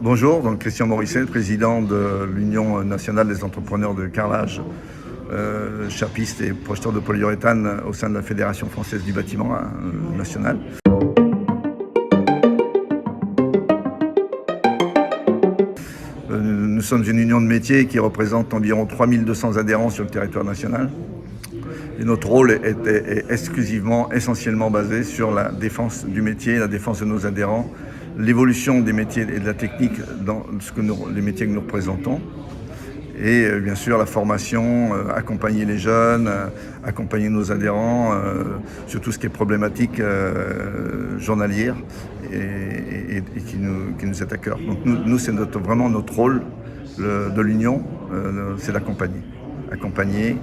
Bonjour, donc Christian Morisset, président de l'Union nationale des entrepreneurs de carrelage, charpiste et projeteur de polyuréthane au sein de la Fédération française du bâtiment nationale. Nous sommes une union de métiers qui représente environ 3200 adhérents sur le territoire national. Et notre rôle est exclusivement, essentiellement basé sur la défense du métier, la défense de nos adhérents, l'évolution des métiers et de la technique dans les métiers que nous représentons. Et bien sûr la formation, accompagner les jeunes, accompagner nos adhérents sur tout ce qui est problématique journalière et qui nous est à cœur. Donc nous c'est vraiment notre rôle de l'Union, c'est d'accompagner. Accompagner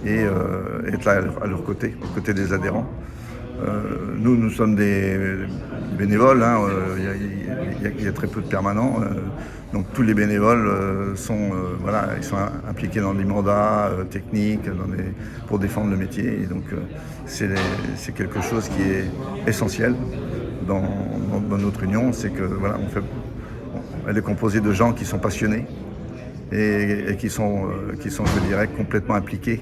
et être là à leur côté, aux côtés des adhérents. Nous sommes des bénévoles, il y a très peu de permanents, donc tous les bénévoles sont impliqués dans des mandats techniques pour défendre le métier. Et donc c'est quelque chose qui est essentiel dans notre union, c'est que elle est composée de gens qui sont passionnés et qui sont, je dirais, complètement impliqués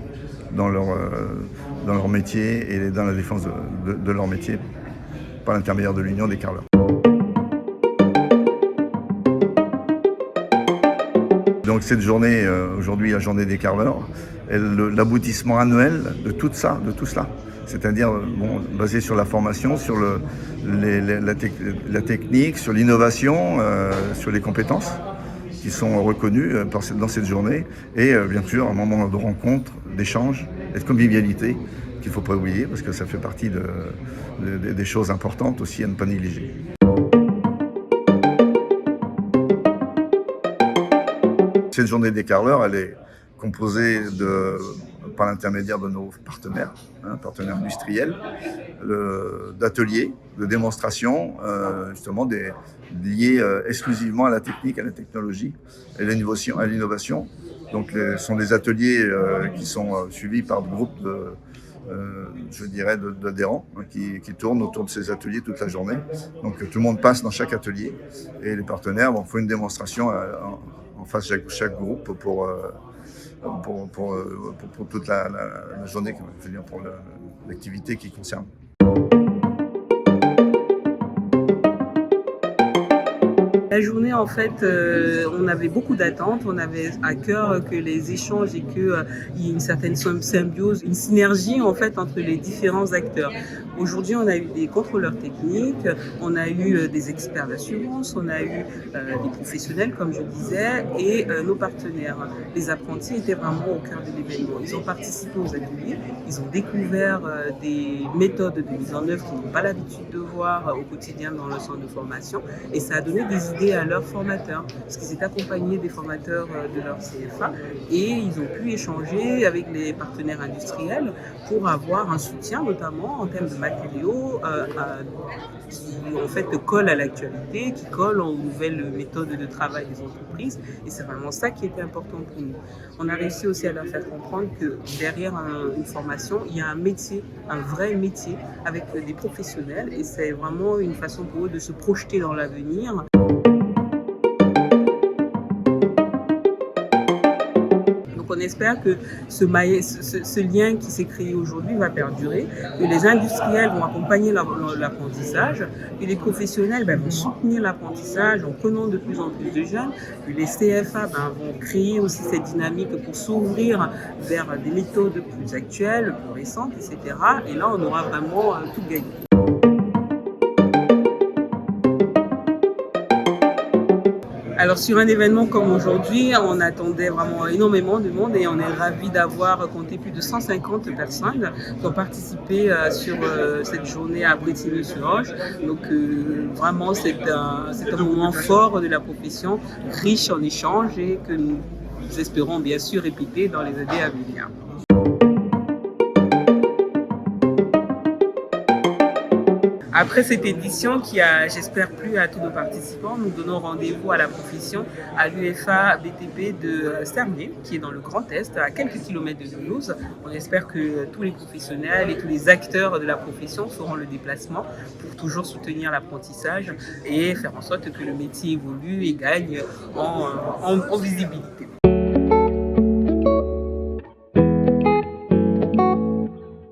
dans leur métier et dans la défense de leur métier par l'intermédiaire de l'Union des carreleurs. Donc cette journée, aujourd'hui, la journée des carreleurs, est l'aboutissement annuel de tout cela. C'est-à-dire basé sur la formation, sur la technique, sur l'innovation, sur les compétences qui sont reconnus dans cette journée, et bien sûr un moment de rencontre, d'échange et de convivialité qu'il ne faut pas oublier parce que ça fait partie des choses importantes aussi à ne pas négliger. Cette journée des carreleurs, elle est composée par l'intermédiaire de nos partenaires industriels, d'ateliers, de démonstrations, justement liés exclusivement à la technique, à la technologie et à l'innovation. Donc ce sont des ateliers qui sont suivis par des groupes d'adhérents qui tournent autour de ces ateliers toute la journée. Donc tout le monde passe dans chaque atelier et les partenaires font une démonstration en face de chaque groupe pour toute la journée, je veux dire, pour l'activité qui concerne. La journée, en fait, on avait beaucoup d'attentes, on avait à cœur que les échanges et qu'il y ait une certaine symbiose, une synergie en fait entre les différents acteurs. Aujourd'hui, on a eu des contrôleurs techniques, on a eu des experts d'assurance, on a eu des professionnels, comme je disais, et nos partenaires. Les apprentis étaient vraiment au cœur de l'événement. Ils ont participé aux ateliers, ils ont découvert des méthodes de mise en œuvre qu'ils n'ont pas l'habitude de voir au quotidien dans le centre de formation, et ça a donné des idées à leurs formateurs, parce qu'ils étaient accompagnés des formateurs de leur CFA, et ils ont pu échanger avec les partenaires industriels pour avoir un soutien, notamment en termes de matériaux qui en fait collent à l'actualité, qui collent aux nouvelles méthodes de travail des entreprises, et c'est vraiment ça qui était important pour nous. On a réussi aussi à leur faire comprendre que derrière une formation, il y a un métier, un vrai métier avec des professionnels, et c'est vraiment une façon pour eux de se projeter dans l'avenir. On espère que ce lien qui s'est créé aujourd'hui va perdurer, que les industriels vont accompagner l'apprentissage, que les professionnels vont soutenir l'apprentissage en prenant de plus en plus de jeunes, que les CFA vont créer aussi cette dynamique pour s'ouvrir vers des méthodes plus actuelles, plus récentes, etc. Et là, on aura vraiment tout gagné. Alors sur un événement comme aujourd'hui, on attendait vraiment énormément de monde et on est ravis d'avoir compté plus de 150 personnes qui ont participé sur cette journée à Brétigny-sur-Orge. Donc vraiment c'est un moment fort de la profession, riche en échanges et que nous espérons bien sûr répéter dans les années à venir. Après cette édition qui a, j'espère, plu à tous nos participants, nous donnons rendez-vous à la profession à l'UFA BTP de Cernay, qui est dans le Grand Est, à quelques kilomètres de Toulouse. On espère que tous les professionnels et tous les acteurs de la profession feront le déplacement pour toujours soutenir l'apprentissage et faire en sorte que le métier évolue et gagne en visibilité.